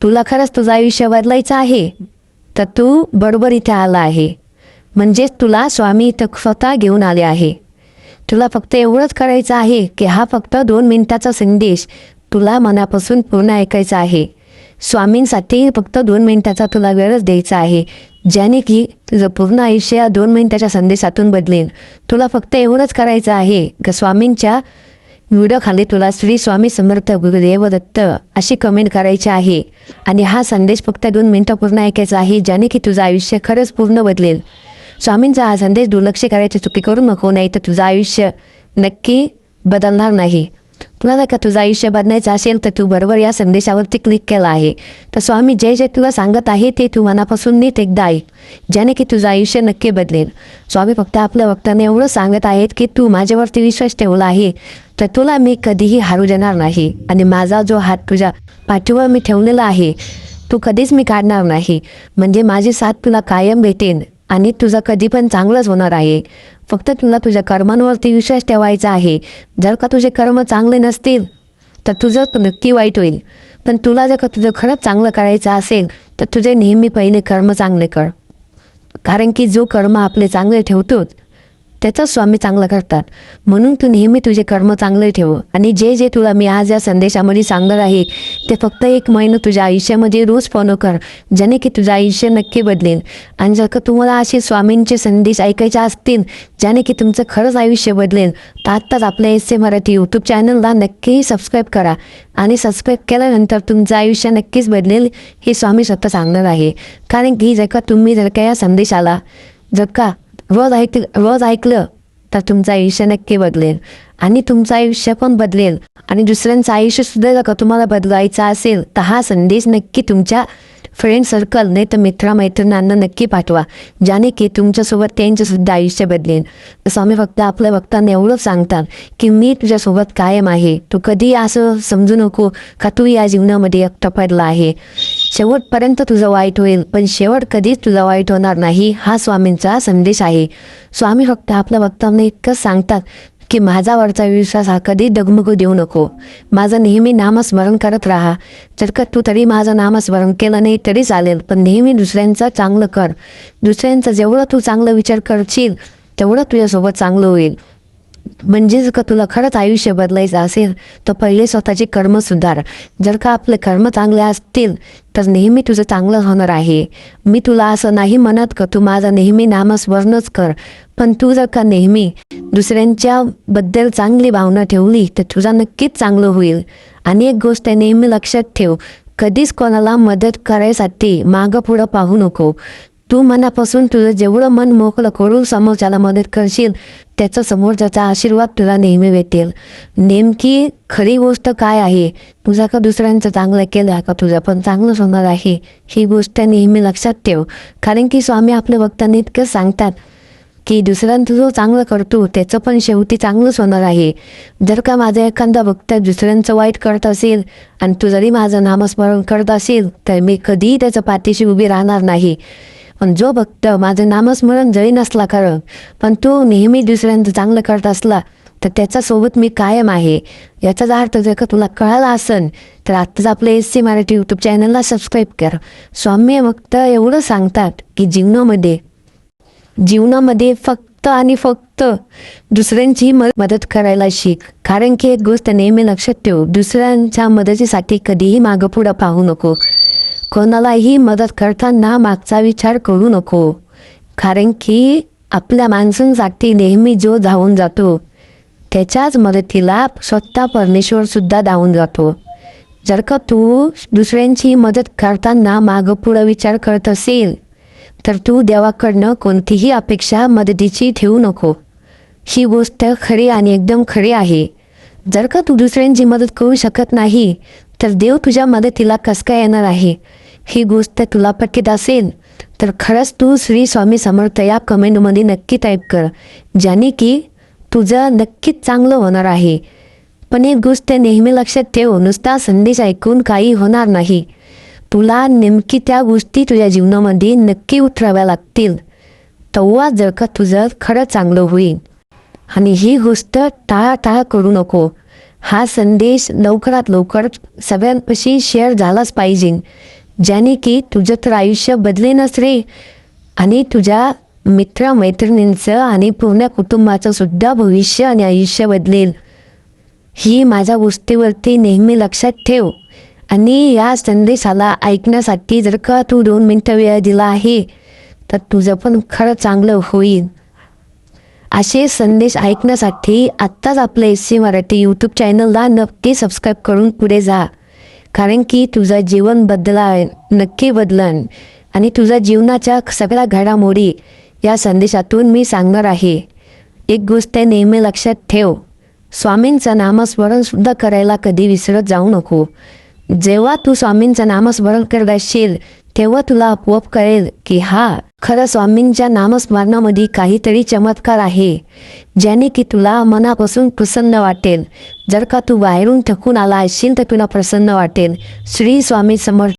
तुला खरंच तुझं आयुष्य बदलायचं आहे तर तू बरोबर इथे आला आहे. म्हणजेच तुला स्वामी इथं स्वतः घेऊन आले आहे. तुला फक्त एवढंच करायचं आहे की हा फक्त 2 मिनिटाचा संदेश तुला मनापासून पूर्ण ऐकायचा आहे. स्वामींसाठी फक्त 2 मिनिटाचा तुला वेळच द्यायचा आहे, ज्याने की तुझं पूर्ण आयुष्य 2 मिनिटाच्या संदेशातून बदलेल. तुला फक्त एवढंच करायचं आहे की स्वामींच्या व्हिडिओ खाली तुला श्री स्वामी समर्थ गुरुदेव दत्त अशी कमेंट करायची आहे आणि हा संदेश फक्त 2 मिनिटं पूर्ण ऐकायचा आहे, ज्याने की तुझं आयुष्य खरंच पूर्ण बदलेल. स्वामींचा हा संदेश दुर्लक्ष करायची चुकी करू नको, नाही तर तुझं आयुष्य नक्की बदलणार नाही. तुला जर का तुझं आयुष्य बदलायचं असेल तर तू बरोबर या संदेशावरती क्लिक केला आहे. तर स्वामी जे जे तुला सांगत आहे ते तू मनापासून नीट एकदा ऐक, ज्याने की तुझं आयुष्य नक्की बदलेल. स्वामी फक्त आपल्या भक्तांना एवढं सांगत आहेत की तू माझ्यावरती विश्वास ठेवला आहे तर तुला मी कधीही हारू देणार नाही आणि माझा जो हात तुझ्या पाठीवर मी ठेवलेला आहे तू कधीच मी काढणार नाही. म्हणजे माझी साथ तुला कायम भेटेल आणि तुझं कधी पण चांगलंच होणार आहे. फक्त तुला तुझ्या कर्मांवरती विश्वास ठेवायचा आहे. जर का तुझे कर्म चांगले नसतील तर तुझं नक्की वाईट होईल. पण तुला जर का तुझं खरंच चांगलं करायचं असेल तर तुझे नेहमी पहिले कर्म चांगले कर, कारण की जो कर्म आपले चांगले ठेवतो त्याचाच स्वामी चांगलं करतात. म्हणून तू नेहमी तुझे कर्म चांगले ठेव आणि जे जे तुला मी आज या संदेशामध्ये सांगणार आहे ते फक्त 1 महिना तुझ्या आयुष्यामध्ये रोज फॉलो कर, ज्याने की तुझं आयुष्य नक्की बदलेल. आणि जर का तुम्हाला असे स्वामींचे संदेश ऐकायचे असतील ज्याने की तुमचं खरंच आयुष्य बदलेल तर आत्ताच आपल्या SC मराठी यूट्यूब चॅनलला नक्कीही सबस्क्राईब करा आणि सबस्क्राईब केल्यानंतर तुमचं आयुष्य नक्कीच बदलेल हे स्वामी स्वतः सांगणार आहे. कारण की जर का या संदेशाला जर का रोज ऐकलं तर तुमचं आयुष्य नक्की बदलेल आणि तुमचं आयुष्य पण बदलेल आणि दुसऱ्यांचं आयुष्य सुद्धा जर का तुम्हाला बदलायचं असेल तर हा संदेश नक्की तुमच्या फ्रेंड सर्कल नाही तर मित्रमैत्रिणींना नक्की पाठवा, ज्याने की तुमच्यासोबत त्यांचंसुद्धा आयुष्य बदलेल. स्वामी फक्त आपल्या भक्तांना एवढंच सांगतात की मी तुझ्यासोबत कायम आहे. तू कधी असं समजू नको का तू या जीवनामध्ये एकटा पडला आहे. शेवटपर्यंत तुझं वाईट होईल पण शेवट कधीच तुझं वाईट होणार नाही, हा स्वामींचा संदेश आहे. स्वामी फक्त आपल्या भक्तांना इतकंच सांगतात की माझावरचा विश्वास हा कधी डगमगू देऊ नको. माझं नेहमी नामस्मरण करत राहा. जर का तू तरी माझं नामस्मरण केलं नाही तरी चालेल, पण नेहमी दुसऱ्यांचं चांगलं कर. दुसऱ्यांचं जेवढं तू चांगलं विचार करशील तेवढं तुझ्यासोबत चांगलं होईल. म्हणजे जर का तुला खरंच आयुष्य बदलायचं असेल तर पहिले स्वतःचे कर्म सुधार. जर का आपले कर्म चांगले असतील तर नेहमी तुझं चांगलं होणार आहे. मी तुला असं नाही म्हणत का तू माझं नेहमी नामस्मरणच कर, पण तू जर का नेहमी दुसऱ्यांच्या बद्दल चांगली भावना ठेवली तर तुझं नक्कीच चांगलं होईल. आणि एक गोष्ट नेहमी लक्षात ठेव, कधीच कोणाला मदत करायसाठी मागं पुढं पाहू नको. तू मनापासून तुझं जेवढं मन मोकळं करून समोरच्याला मदत करशील त्याचा समोरच्याचा आशीर्वाद तुला नेहमी भेटेल. नेमकी खरी गोष्ट काय आहे, तुझा का दुसऱ्यांचं चांगलं केलं का तुझं पण चांगलंच होणार आहे, ही गोष्ट नेहमी लक्षात ठेव. कारण की स्वामी आपल्या भक्तांना इतकं सांगतात की दुसऱ्यांचं जो चांगलं करतो त्याचं पण शेवटी चांगलंच होणार आहे. जर का माझा एखादा भक्त दुसऱ्यांचं वाईट करत असेल आणि तू जरी माझं नामस्मरण करत असेल तर मी कधीही त्याच्या पाठीशी उभी राहणार नाही. पण जो भक्त माझं नामस्मरण जरी नसला खरं पण तो नेहमी दुसऱ्यांचं चांगलं करत असला तर त्याच्यासोबत मी कायम आहे. याचाच अर्थ जर का तुला कळाला असेल तर आत्ताच आपल्या SC मराठी यूट्यूब चॅनलला सबस्क्राईब कर. स्वामी फक्त एवढं सांगतात की जीवनामध्ये फक्त आणि फक्त दुसऱ्यांची मदत करायला शिक. कारण की एक गोष्ट नेहमी लक्षात ठेव, दुसऱ्यांच्या मदतीसाठी कधीही मागं पुढं पाहू नको. कोणालाही मदत करताना मागचा विचार करू नको. कारण की आपल्या माणसांसाठी नेहमी जो धावून जातो त्याच्याच मदतीला स्वतः परमेश्वरसुद्धा धावून जातो. जर का तू दुसऱ्यांची मदत करताना मागं पुढं विचार करत असेल तर तू देवाकडनं कोणतीही अपेक्षा मदतीची ठेवू नको. ही गोष्ट खरी आणि एकदम खरी आहे. जर का तू दुसऱ्यांची मदत करू शकत नाही तर देव तुझ्या मदतीला कसं काय येणार आहे, ही गोष्ट तुला पटत असेल तर खरंच तू श्री स्वामी समर्थ या कमेंटमध्ये नक्की टाईप कर, ज्याने की तुझं नक्कीच चांगलं होणार आहे. पण एक गोष्ट नेहमी लक्षात ठेव, नुसता संदेश ऐकून काही होणार नाही. तुला नेमकी त्या गोष्टी तुझ्या जीवनामध्ये नक्की उतराव्या लागतील, तेव्हा जर का तुझं खरं चांगलं होईल. आणि ही गोष्ट टाळाटाळ करू नको. हा संदेश लवकरात लवकर सगळ्यांपाशी शेअर झालाच पाहिजे, ज्याने की तुझं तर आयुष्य बदलेनच रे, आणि तुझ्या मित्रमैत्रिणींचं आणि पूर्ण कुटुंबाचं सुद्धा भविष्य आणि आयुष्य बदलेल. ही माझ्या गोष्टीवरती नेहमी लक्षात ठेव. आणि या संदेशाला ऐकण्यासाठी जर का तू 2 मिनटं वेळ दिला आहे तर तुझं पण खरं चांगलं होईल. असे संदेश ऐकण्यासाठी आत्ताच आपलं SC मराठी यूट्यूब चॅनलला नक्की सबस्क्राईब करून पुढे जा, कारण की तुझं जीवन नक्की बदलन आणि तुझ्या जीवनाच्या सगळ्या घडामोडी या संदेशातून मी सांगणार आहे. एक गोष्ट नेहमी लक्षात ठेव, स्वामींचं नामस्मरणसुद्धा करायला कधी विसरत जाऊ नको. जेव्हा तू स्वामींचं नामस्मरण करत असशील तेव्हा तुला आपोआप कळेल की खरं स्वामींच्या नामस्मरणामध्ये काहीतरी चमत्कार आहे, ज्याने की तुला मनापासून प्रसन्न वाटेल. जर का तू बाहेरून थकून आला असशील तर तुला प्रसन्न वाटेल. श्री स्वामी समर्थ.